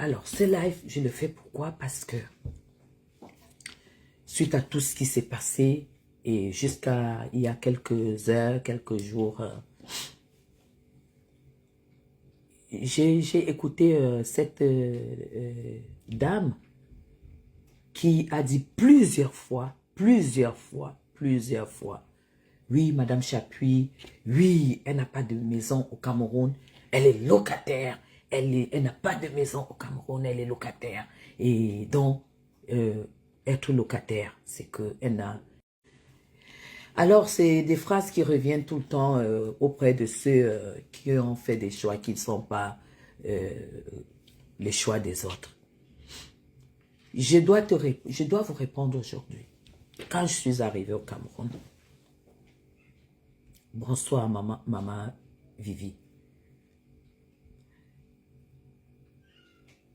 Alors, ce live, je le fais pourquoi? Parce que, suite à tout ce qui s'est passé, et jusqu'à il y a quelques heures, quelques jours, j'ai écouté cette dame qui a dit plusieurs fois, oui, Madame Chapuis, oui, elle n'a pas de maison au Cameroun, elle est locataire, elle n'a pas de maison au Cameroun, elle est locataire. Et donc, être locataire, c'est qu'elle n'a... Alors, c'est des phrases qui reviennent tout le temps auprès de ceux qui ont fait des choix qui ne sont pas les choix des autres. Je dois vous répondre aujourd'hui. Quand je suis arrivé au Cameroun, bonsoir maman Vivi.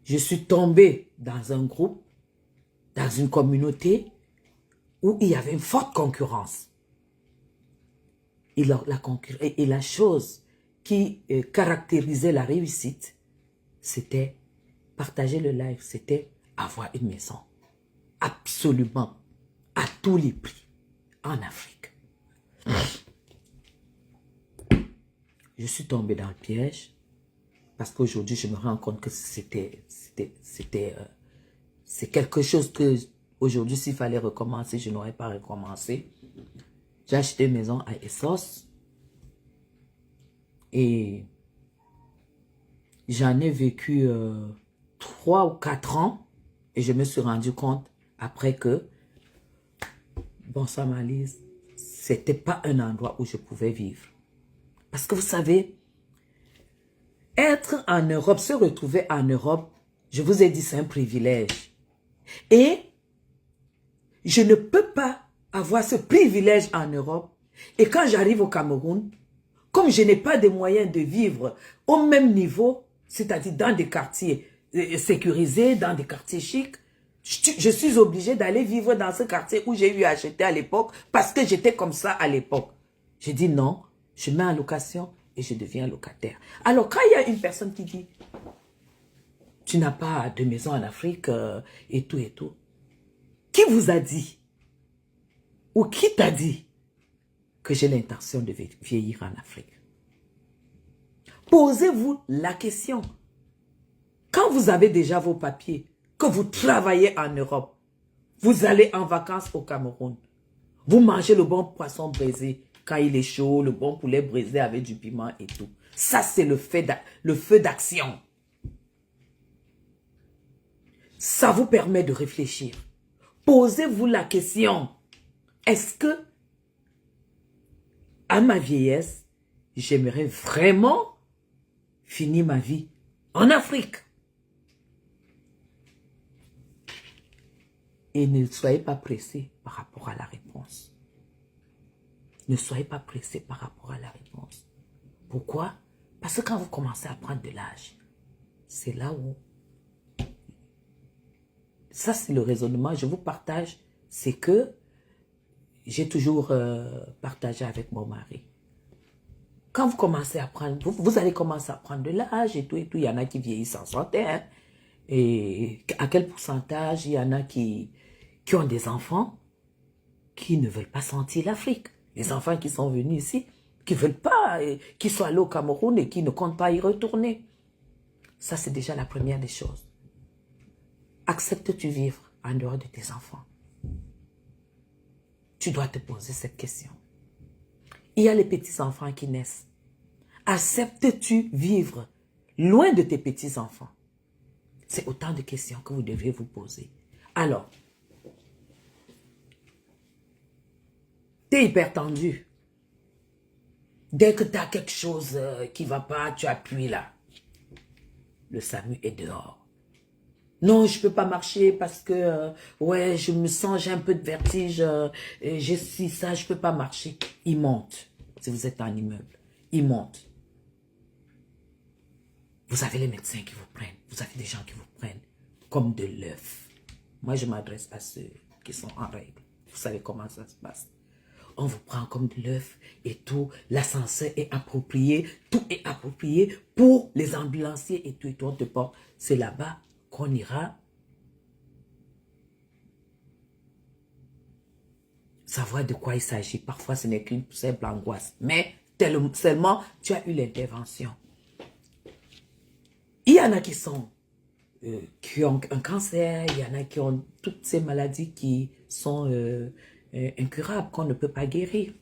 Je suis tombé dans un groupe, dans une communauté où il y avait une forte concurrence. Et la chose qui caractérisait la réussite, c'était partager le live, c'était avoir une maison. Absolument, à tous les prix, en Afrique. Je suis tombé dans le piège parce qu'aujourd'hui, je me rends compte que c'est quelque chose que aujourd'hui, s'il fallait recommencer, je n'aurais pas recommencé. J'ai acheté une maison à Essos et j'en ai vécu 3 ou 4 ans et je me suis rendu compte après que, bonsoir Malise, c'était pas un endroit où je pouvais vivre. Parce que vous savez, être en Europe, se retrouver en Europe, je vous ai dit, c'est un privilège. Et je ne peux pas avoir ce privilège en Europe. Et quand j'arrive au Cameroun, comme je n'ai pas de moyens de vivre au même niveau, c'est-à-dire dans des quartiers sécurisés, dans des quartiers chics, je suis obligée d'aller vivre dans ce quartier où j'ai eu à acheter à l'époque parce que j'étais comme ça à l'époque. J'ai dit non, je mets en location et je deviens locataire. Alors quand il y a une personne qui dit tu n'as pas de maison en Afrique et tout, qui vous a dit ou qui t'a dit que j'ai l'intention de vieillir en Afrique? Posez-vous la question. Quand vous avez déjà vos papiers, que vous travaillez en Europe, vous allez en vacances au Cameroun, vous mangez le bon poisson braisé quand il est chaud, le bon poulet braisé avec du piment et tout. Ça, c'est le feu d'action. Ça vous permet de réfléchir. Posez-vous la question. Est-ce que, à ma vieillesse, j'aimerais vraiment finir ma vie en Afrique? Et ne soyez pas pressés par rapport à la réponse. Ne soyez pas pressés par rapport à la réponse. Pourquoi? Parce que quand vous commencez à prendre de l'âge, c'est là où... Ça, c'est le raisonnement. Je vous partage. C'est que j'ai toujours partagé avec mon mari. Quand vous commencez à prendre... Vous allez commencer à prendre de l'âge et tout. Il y en a qui vieillissent en santé. Hein? Et à quel pourcentage il y en a qui ont des enfants qui ne veulent pas sentir l'Afrique. Les enfants qui sont venus ici, qui ne veulent pas, qui sont allés au Cameroun et qui ne comptent pas y retourner. Ça, c'est déjà la première des choses. Acceptes-tu vivre en dehors de tes enfants? Tu dois te poser cette question. Il y a les petits-enfants qui naissent. Acceptes-tu vivre loin de tes petits-enfants? C'est autant de questions que vous devez vous poser. Alors, tu es hyper tendu. Dès que tu as quelque chose qui ne va pas, tu appuies là. Le SAMU est dehors. Non, je ne peux pas marcher parce que, ouais, je me sens, j'ai un peu de vertige, j'ai si ça, je ne peux pas marcher. Il monte. Si vous êtes en immeuble, il monte. Vous avez les médecins qui vous prennent. Vous avez des gens qui vous prennent comme de l'œuf. Moi, je m'adresse à ceux qui sont en règle. Vous savez comment ça se passe. On vous prend comme de l'œuf et tout. L'ascenseur est approprié. Tout est approprié pour les ambulanciers et tout. On te porte. C'est là-bas qu'on ira savoir de quoi il s'agit. Parfois, ce n'est qu'une simple angoisse. Mais seulement, tu as eu l'intervention. Il y en a qui ont un cancer, il y en a qui ont toutes ces maladies qui sont incurables, qu'on ne peut pas guérir.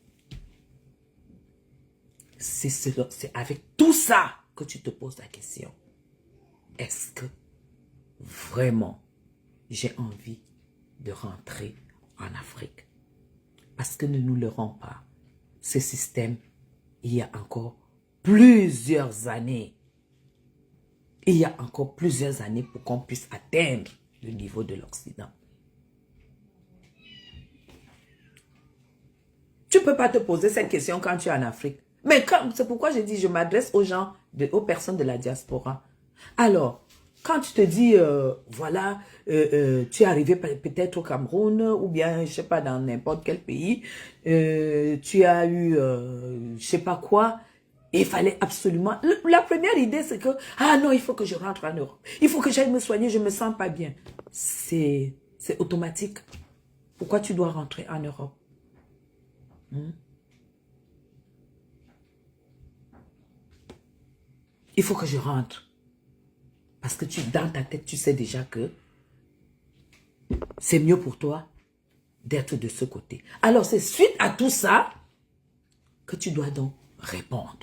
C'est avec tout ça que tu te poses la question. Est-ce que vraiment j'ai envie de rentrer en Afrique? Parce que ne nous leurrons pas, ce système, il y a encore plusieurs années. Il y a encore plusieurs années pour qu'on puisse atteindre le niveau de l'Occident. Tu ne peux pas te poser cette question quand tu es en Afrique. Mais c'est pourquoi je dis, je m'adresse aux gens, aux personnes de la diaspora. Alors, quand tu te dis, voilà, tu es arrivé peut-être au Cameroun, ou bien, je ne sais pas, dans n'importe quel pays, tu as eu, je ne sais pas quoi, et il fallait absolument... La première idée, c'est que, ah non, il faut que je rentre en Europe. Il faut que j'aille me soigner, je ne me sens pas bien. C'est automatique. Pourquoi tu dois rentrer en Europe? Il faut que je rentre. Parce que dans ta tête, tu sais déjà que c'est mieux pour toi d'être de ce côté. Alors, c'est suite à tout ça que tu dois donc répondre.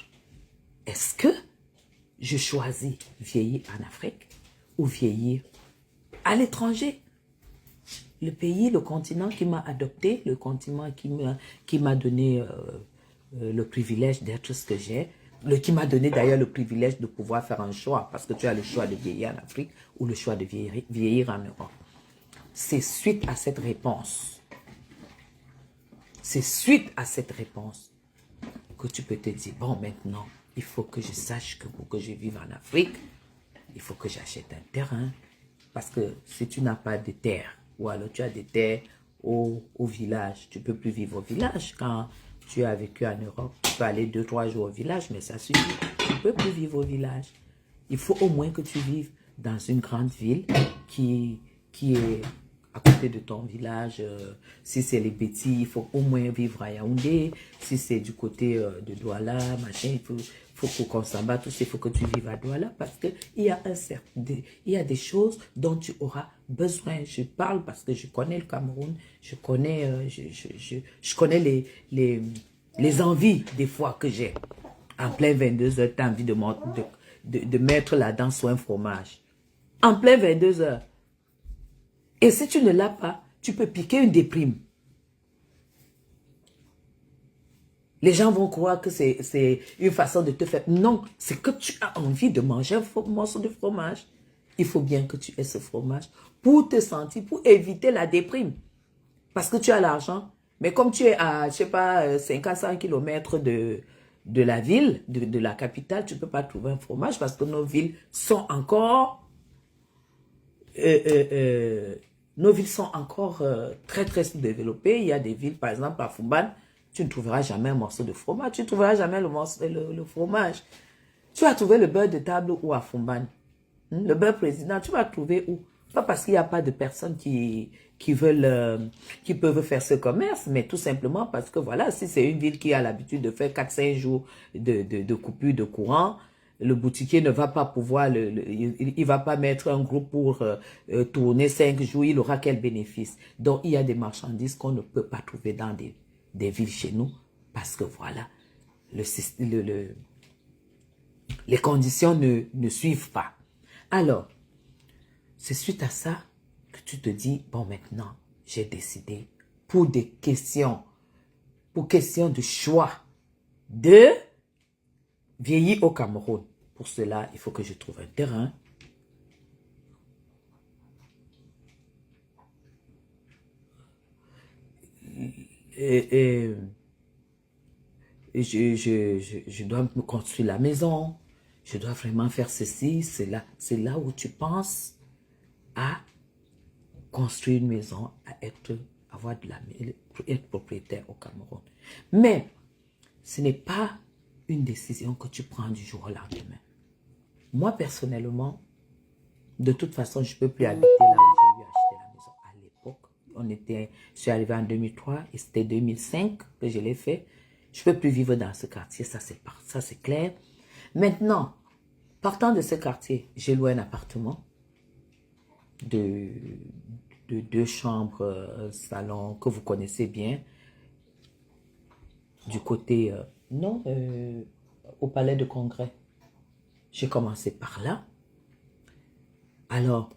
Est-ce que je choisis vieillir en Afrique ou vieillir à l'étranger? Le pays, le continent qui m'a adopté, le continent qui m'a donné le privilège d'être ce que j'ai, qui m'a donné d'ailleurs le privilège de pouvoir faire un choix, parce que tu as le choix de vieillir en Afrique ou le choix de vieillir en Europe. C'est suite à cette réponse, que tu peux te dire, bon, maintenant, il faut que je sache que pour que je vive en Afrique, il faut que j'achète un terrain. Parce que si tu n'as pas de terre, ou alors tu as des terres au village, tu ne peux plus vivre au village. Quand tu as vécu en Europe, tu peux aller 2-3 jours au village, mais ça suffit. Tu ne peux plus vivre au village. Il faut au moins que tu vives dans une grande ville qui est à côté de ton village. Si c'est les Bétis, il faut au moins vivre à Yaoundé. Si c'est du côté de Douala, machin, il faut qu'on s'en bat tous, il faut que tu vives à Douala parce qu'il y a il y a des choses dont tu auras besoin. Je parle parce que je connais le Cameroun, je connais, je connais les envies des fois que j'ai. En plein 22 heures, tu as envie de mettre la dent sur un fromage. En plein 22 heures. Et si tu ne l'as pas, tu peux piquer une déprime. Les gens vont croire que c'est une façon de te faire. Non, c'est que tu as envie de manger un morceau de fromage. Il faut bien que tu aies ce fromage pour te sentir, pour éviter la déprime. Parce que tu as l'argent. Mais comme tu es à, je sais pas, 500 km de la ville, de la capitale, tu ne peux pas trouver un fromage parce que nos villes sont encore... nos villes sont encore très très sous-développées. Il y a des villes, par exemple à Fumban, tu ne trouveras jamais un morceau de fromage. Tu ne trouveras jamais le fromage. Tu vas trouver le beurre de table ou à Fumban. Le beurre président, tu vas trouver où? Pas parce qu'il n'y a pas de personnes qui peuvent faire ce commerce, mais tout simplement parce que voilà, si c'est une ville qui a l'habitude de faire 4-5 jours de coupure de courant, le boutiquier ne va pas pouvoir, il va pas mettre un groupe pour tourner 5 jours, il aura quel bénéfice? Donc, il y a des marchandises qu'on ne peut pas trouver dans des villes chez nous, parce que voilà, les conditions ne suivent pas. Alors, c'est suite à ça que tu te dis, bon maintenant, j'ai décidé pour des questions, pour question de choix, de vieillir au Cameroun. Pour cela, il faut que je trouve un terrain. Et je dois me construire la maison. Je dois vraiment faire ceci. C'est là où tu penses à construire une maison, à être propriétaire au Cameroun. Mais ce n'est pas une décision que tu prends du jour au lendemain. Moi, personnellement, De toute façon, je ne peux plus habiter là où j'ai eu acheté la maison à l'époque. Je suis arrivé en 2003 et c'était 2005 que je l'ai fait. Je ne peux plus vivre dans ce quartier, ça c'est clair. Maintenant, partant de ce quartier, j'ai loué un appartement de 2 chambres, salon que vous connaissez bien. Du côté, non, au palais de congrès. J'ai commencé par là. Alors,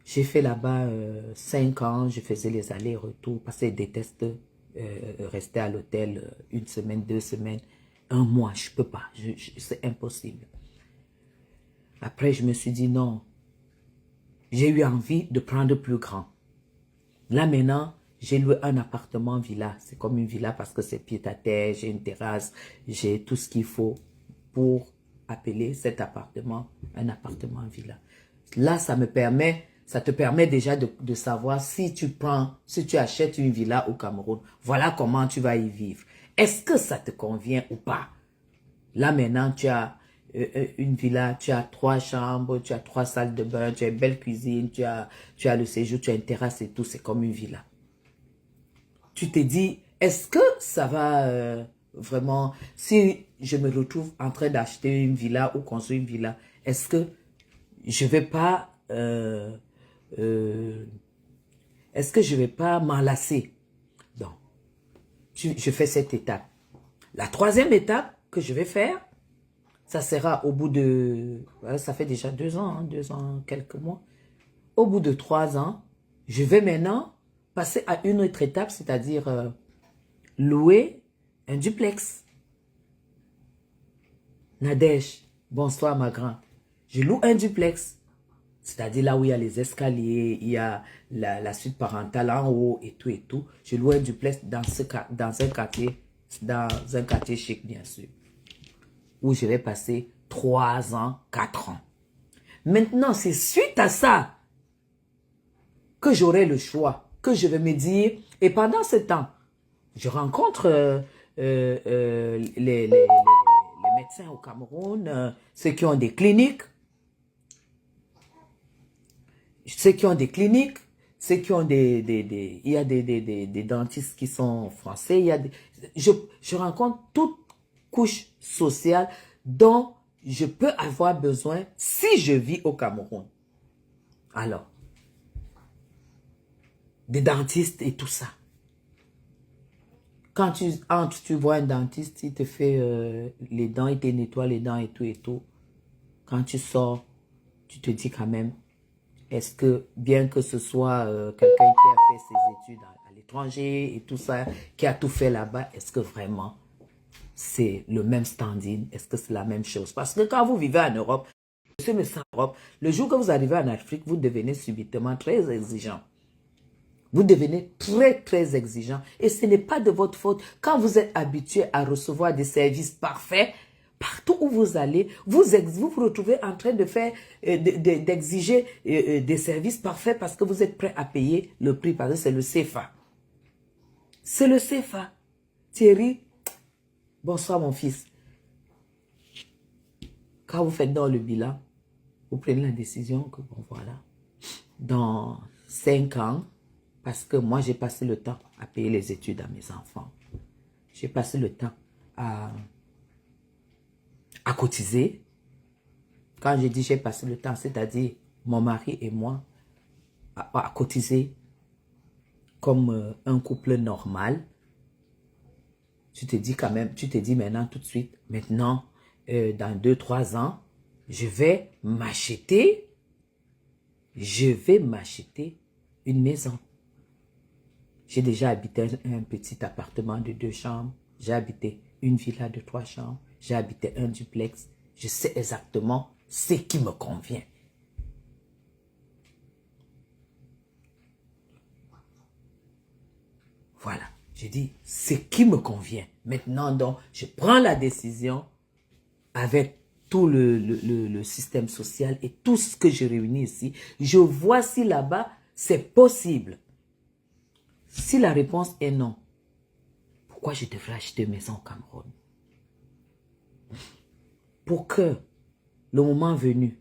j'ai fait là-bas 5 ans, je faisais les allers-retours parce que je déteste rester à l'hôtel 1 semaine, 2 semaines, 1 mois, je ne peux pas, c'est impossible. Après, je me suis dit non, j'ai eu envie de prendre plus grand. Là maintenant, j'ai loué un appartement villa, c'est comme une villa parce que c'est pied-à-terre, j'ai une terrasse, j'ai tout ce qu'il faut pour appeler cet appartement un appartement villa. Là, ça te permet déjà de savoir si tu achètes une villa au Cameroun, voilà comment tu vas y vivre. Est-ce que ça te convient ou pas? Là maintenant, tu as une villa, tu as 3 chambres, tu as 3 salles de bain, tu as une belle cuisine, tu as le séjour, tu as une terrasse et tout, c'est comme une villa. Tu te dis, est-ce que ça va vraiment, si je me retrouve en train d'acheter une villa ou construire une villa, est-ce que je vais pas, est-ce que je vais pas m'enlacer? Donc, je fais cette étape. La 3e étape que je vais faire, ça sera au bout de, ça fait déjà 2 ans, hein, 2 ans, quelques mois. Au bout de 3 ans, je vais maintenant passer à une autre étape, c'est-à-dire louer un duplex. Nadège, bonsoir ma grande. Je loue un duplex. C'est-à-dire là où il y a les escaliers, il y a la suite parentale en haut et tout et tout. Je loue un duplex dans un quartier chic bien sûr. Où je vais passer 3 ans, 4 ans. Maintenant, c'est suite à ça que j'aurai le choix, que je vais me dire, et pendant ce temps, je rencontre les médecins au Cameroun, ceux qui ont des cliniques, ceux qui ont il y a des dentistes qui sont français, je rencontre toute couche sociale dont je peux avoir besoin si je vis au Cameroun. Alors, des dentistes et tout ça. Quand tu entres, tu vois un dentiste, il te fait les dents, il te nettoie les dents et tout et tout. Quand tu sors, tu te dis quand même, est-ce que, bien que ce soit quelqu'un qui a fait ses études à l'étranger et tout ça, qui a tout fait là-bas, est-ce que vraiment c'est le même standing? Est-ce que c'est la même chose? Parce que quand vous vivez en Europe, monsieur me sent Europe, le jour que vous arrivez en Afrique, vous devenez subitement très exigeant. Vous devenez très, très exigeant. Et ce n'est pas de votre faute. Quand vous êtes habitué à recevoir des services parfaits, partout où vous allez, vous vous retrouvez en train de faire, d'exiger des services parfaits parce que vous êtes prêt à payer le prix, parce que c'est le CFA. C'est le CFA. Thierry, bonsoir mon fils. Quand vous faites dans le bilan, vous prenez la décision que, bon voilà, dans 5 ans, parce que moi, j'ai passé le temps à payer les études à mes enfants. J'ai passé le temps à cotiser. Quand je dis j'ai passé le temps, c'est-à-dire mon mari et moi, à cotiser comme un couple normal. Tu te dis quand même, tu te dis maintenant tout de suite, maintenant, dans 2-3 ans, je vais m'acheter une maison. J'ai déjà habité un petit appartement de 2 chambres. J'ai habité une villa de 3 chambres. J'ai habité un duplex. Je sais exactement ce qui me convient. Voilà. J'ai dit ce qui me convient. Maintenant, donc, je prends la décision avec tout le système social et tout ce que je réunis ici. Je vois si là-bas, c'est possible. Si la réponse est non, pourquoi je devrais acheter une maison au Cameroun? Pour que, le moment venu,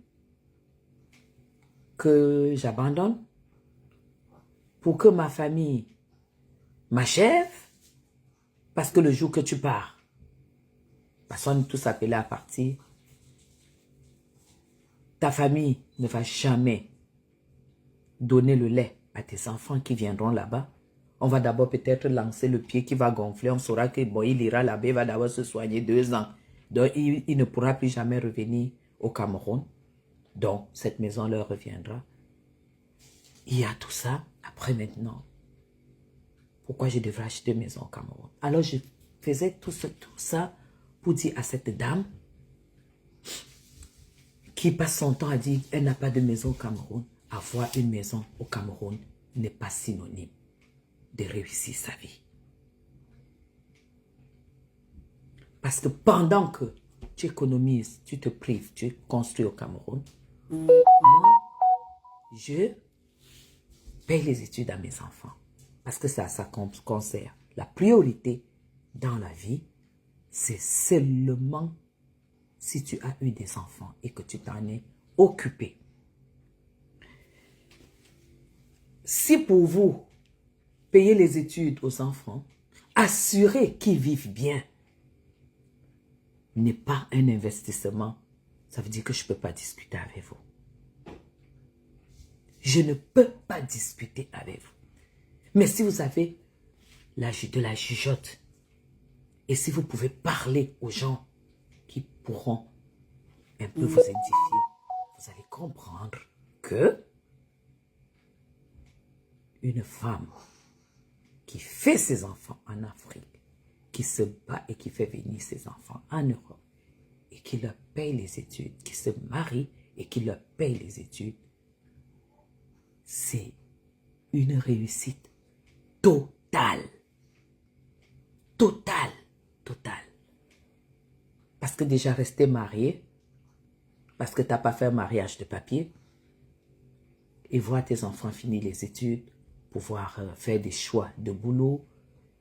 que j'abandonne, pour que ma famille m'achève, parce que le jour que tu pars, parce qu'on est tous appelés à partir, ta famille ne va jamais donner le lait à tes enfants qui viendront là-bas. On va d'abord peut-être lancer le pied qui va gonfler. On saura que bon, il ira là-bas, il va d'abord se soigner 2 ans. Donc, il ne pourra plus jamais revenir au Cameroun. Donc, cette maison leur reviendra. Il y a tout ça. Après, maintenant, pourquoi je devrais acheter une maison au Cameroun? Alors, je faisais tout ça pour dire à cette dame qui passe son temps à dire qu'elle n'a pas de maison au Cameroun. Avoir une maison au Cameroun n'est pas synonyme de réussir sa vie. Parce que pendant que tu économises, tu te prives, tu construis au Cameroun, moi, je paye les études à mes enfants. Parce que ça concerne. La priorité dans la vie, c'est seulement si tu as eu des enfants et que tu t'en es occupé. Si pour vous, payer les études aux enfants, assurer qu'ils vivent bien, n'est pas un investissement, ça veut dire que je ne peux pas discuter avec vous. Je ne peux pas discuter avec vous. Mais si vous avez de la jugeote, et si vous pouvez parler aux gens qui pourront un peu vous édifier, vous allez comprendre que une femme qui fait ses enfants en Afrique, qui se bat et qui fait venir ses enfants en Europe, et qui leur paye les études, qui se marie et qui leur paye les études, c'est une réussite totale. Totale. Totale. Parce que déjà rester marié, parce que tu n'as pas fait un mariage de papier, et voir tes enfants finir les études, pouvoir faire des choix de boulot,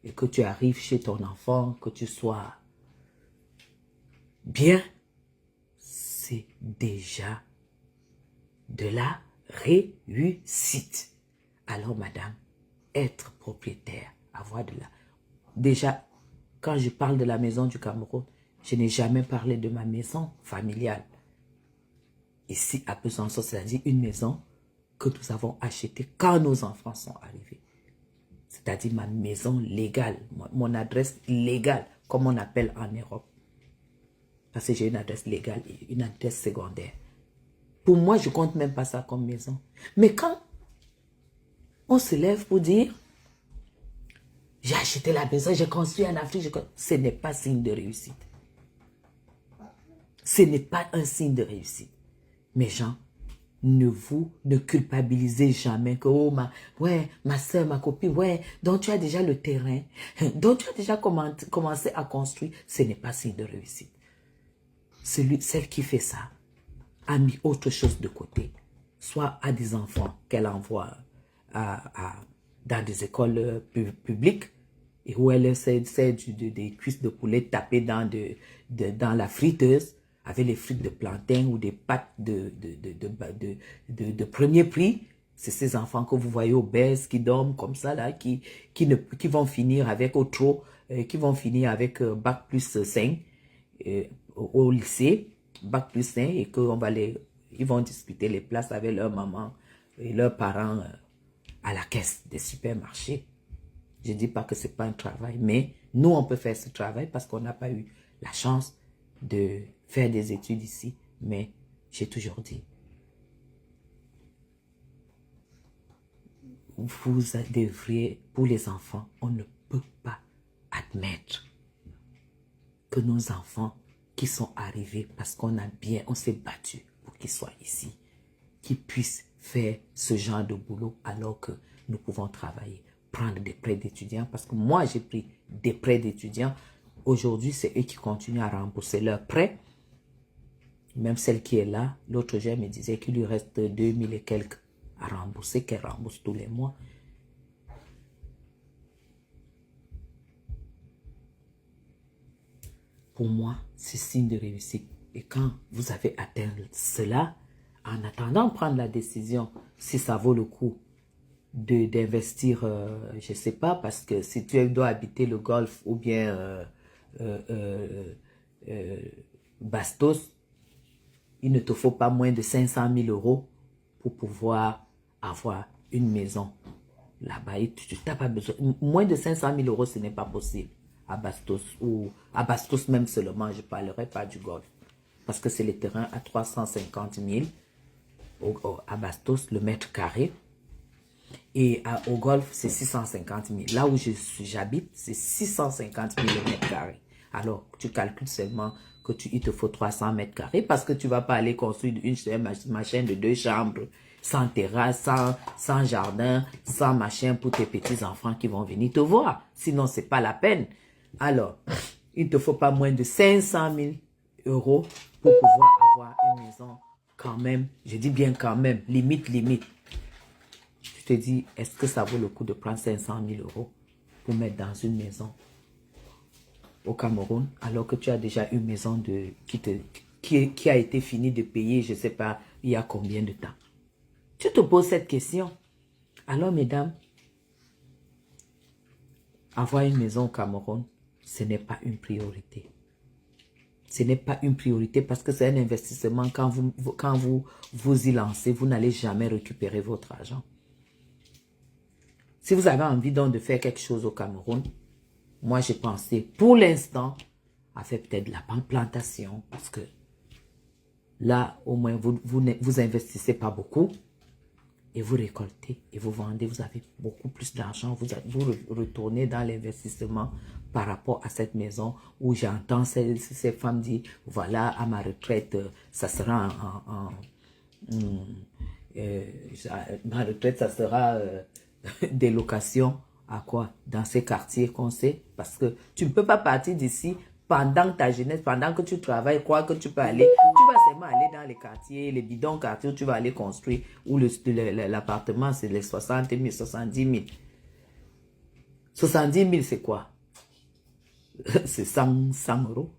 et que tu arrives chez ton enfant, que tu sois bien, c'est déjà de la réussite. Alors, madame, être propriétaire, avoir de la... Déjà, quand je parle de la maison du Cameroun, je n'ai jamais parlé de ma maison familiale. Ici, à Besançon, c'est-à-dire une maison que nous avons achetée quand nos enfants sont arrivés. C'est-à-dire ma maison légale, mon adresse légale, comme on appelle en Europe. Parce que j'ai une adresse légale et une adresse secondaire. Pour moi, je ne compte même pas ça comme maison. Mais quand on se lève pour dire, j'ai acheté la maison, j'ai construit en Afrique, ce n'est pas signe de réussite. Ce n'est pas un signe de réussite. Mes gens, ne culpabilisez jamais que, oh, ma soeur, ma copine, ouais, donc tu as déjà le terrain, donc tu as déjà commencé à construire, ce n'est pas signe de réussite. Celle qui fait ça a mis autre chose de côté, soit à des enfants qu'elle envoie dans des écoles publiques, et où elle essaie des cuisses de poulet tapées dans la friteuse, avec les frites de plantain ou des pâtes de premier prix. C'est ces enfants que vous voyez obèses, qui dorment comme ça, là, qui vont finir avec qui vont finir avec bac plus 5 au lycée, bac plus 5, et ils vont discuter les places avec leur maman et leurs parents à la caisse des supermarchés. Je ne dis pas que ce n'est pas un travail, mais nous, on peut faire ce travail parce qu'on n'a pas eu la chance de faire des études ici. Mais j'ai toujours dit, vous devriez, pour les enfants, on ne peut pas admettre que nos enfants qui sont arrivés parce on s'est battu pour qu'ils soient ici, qu'ils puissent faire ce genre de boulot alors que nous pouvons travailler, prendre des prêts d'étudiants, parce que moi j'ai pris des prêts d'étudiants. Aujourd'hui, c'est eux qui continuent à rembourser leurs prêts. Même celle qui est là, l'autre jour me disait qu'il lui reste 2000 et quelques à rembourser, qu'elle rembourse tous les mois. Pour moi, c'est signe de réussite. Et quand vous avez atteint cela, En attendant de prendre la décision, si ça vaut le coup d'investir, je ne sais pas, parce que si tu dois habiter le Golfe ou bien Bastos, il ne te faut pas moins de 500 000 euros pour pouvoir avoir une maison là-bas. Tu n'as pas besoin. Moins de 500 000 euros, ce n'est pas possible à Bastos ou à Bastos même seulement. Je ne parlerai pas du Golfe parce que c'est les terrains à 350 000 à Bastos, le mètre carré. Et au Golfe, c'est 650 000. Là où j'habite, c'est 650 000 le mètre carré. Alors, tu calcules seulement que il te faut 300 mètres carrés parce que tu ne vas pas aller construire une machin de 2 chambres, sans terrasse, sans jardin, sans machin pour tes petits-enfants qui vont venir te voir. Sinon, ce n'est pas la peine. Alors, il ne te faut pas moins de 500 000 euros pour pouvoir avoir une maison quand même. Je dis bien quand même, limite. Tu te dis, est-ce que ça vaut le coup de prendre 500 000 euros pour mettre dans une maison au Cameroun, alors que tu as déjà une maison qui a été finie de payer, je ne sais pas, il y a combien de temps. Tu te poses cette question. Alors, mesdames, avoir une maison au Cameroun, ce n'est pas une priorité. Ce n'est pas une priorité parce que c'est un investissement. Quand vous y lancez, vous n'allez jamais récupérer votre argent. Si vous avez envie donc de faire quelque chose au Cameroun, moi j'ai pensé pour l'instant à faire peut-être de la plantation parce que là au moins vous investissez pas beaucoup et vous récoltez et vous vendez, vous avez beaucoup plus d'argent, vous retournez dans l'investissement par rapport à cette maison où j'entends ces femmes dire voilà à ma retraite ça sera ma retraite ça sera des locations à quoi? Dans ces quartiers qu'on sait. Parce que tu ne peux pas partir d'ici pendant ta jeunesse, pendant que tu travailles, croire que tu peux aller. Tu vas seulement aller dans les quartiers, les bidons quartiers où tu vas aller construire, où l'appartement c'est les 60 000, 70 000. 70 000 c'est quoi? C'est 100 euros.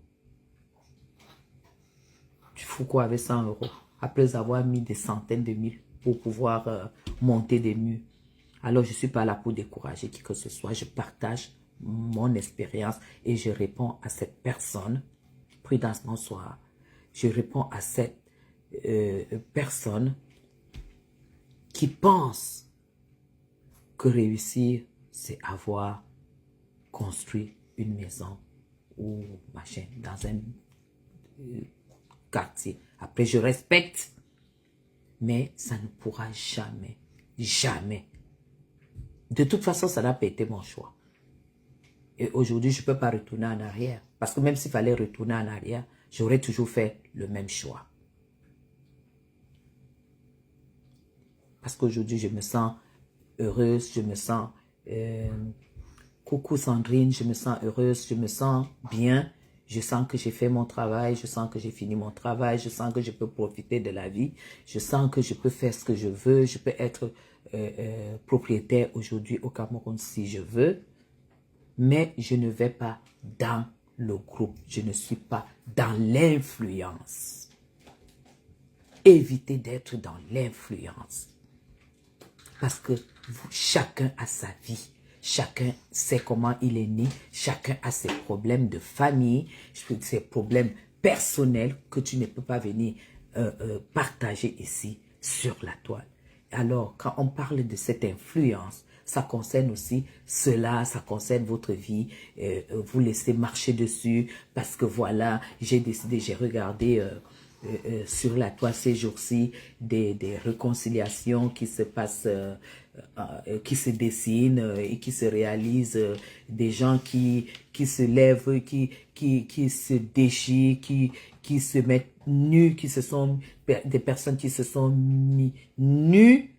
Tu fous quoi avec 100 euros? Après avoir mis des centaines de mille pour pouvoir monter des murs. Alors, je ne suis pas là pour décourager qui que ce soit. Je partage mon expérience et je réponds à cette personne. Prudence, bonsoir. Je réponds à cette personne qui pense que réussir, c'est avoir construit une maison ou machin dans un quartier. Après, je respecte, mais ça ne pourra jamais, jamais. De toute façon, ça n'a pas été mon choix. Et aujourd'hui, je ne peux pas retourner en arrière. Parce que même s'il fallait retourner en arrière, j'aurais toujours fait le même choix. Parce qu'aujourd'hui, je me sens heureuse, je me sens... coucou Sandrine, je me sens heureuse, je me sens bien. Je sens que j'ai fait mon travail, je sens que j'ai fini mon travail, je sens que je peux profiter de la vie, je sens que je peux faire ce que je veux, je peux être propriétaire aujourd'hui au Cameroun si je veux, mais je ne vais pas dans le groupe, je ne suis pas dans l'influence. Évitez d'être dans l'influence. Parce que chacun a sa vie. Chacun sait comment il est né. Chacun a ses problèmes de famille, ses problèmes personnels que tu ne peux pas venir partager ici sur la toile. Alors, quand on parle de cette influence, ça concerne aussi cela, ça concerne votre vie. Vous laissez marcher dessus parce que voilà, j'ai décidé, j'ai regardé... sur la toile ces jours-ci, des réconciliations qui se passent, qui se dessinent et qui se réalisent, des gens qui se lèvent, qui se déchirent, qui se mettent nus, des personnes qui se sont mis nus,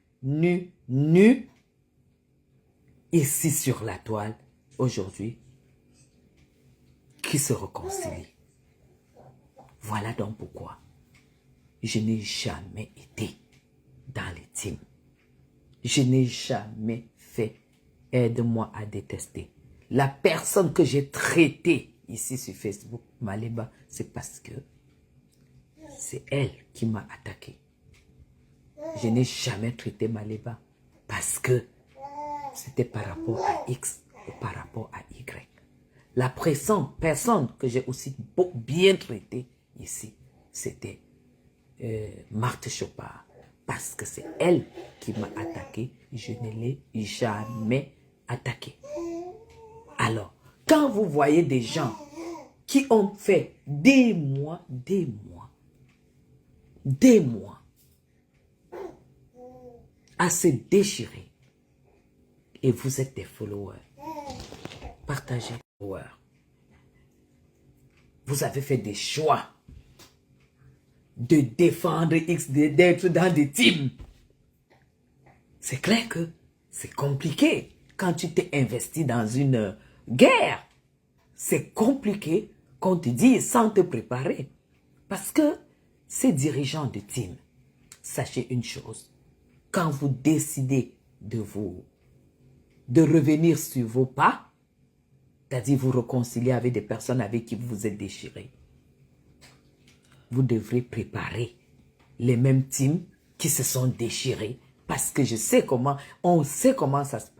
ici sur la toile, aujourd'hui, qui se réconcilient. Voilà donc pourquoi je n'ai jamais été dans les teams. Je n'ai jamais fait aide-moi à détester. La personne que j'ai traitée ici sur Facebook, Maléba, c'est parce que c'est elle qui m'a attaqué. je n'ai jamais traité Maléba parce que c'était par rapport à X ou par rapport à Y. La personne que j'ai aussi bien traitée ici, c'était Marthe Chopard. Parce que c'est elle qui m'a attaqué. Je ne l'ai jamais attaqué. Alors, quand vous voyez des gens qui ont fait des mois à se déchirer, et vous êtes des followers, partagez les followers. Vous avez fait des choix de défendre X, d'être dans des teams. C'est clair que c'est compliqué quand tu t'es investi dans une guerre. C'est compliqué qu'on te dise sans te préparer. Parce que ces dirigeants de team, sachez une chose, quand vous décidez de revenir sur vos pas, c'est-à-dire vous réconcilier avec des personnes avec qui vous vous êtes déchirés, vous devrez préparer les mêmes teams qui se sont déchirés. Parce que on sait comment ça se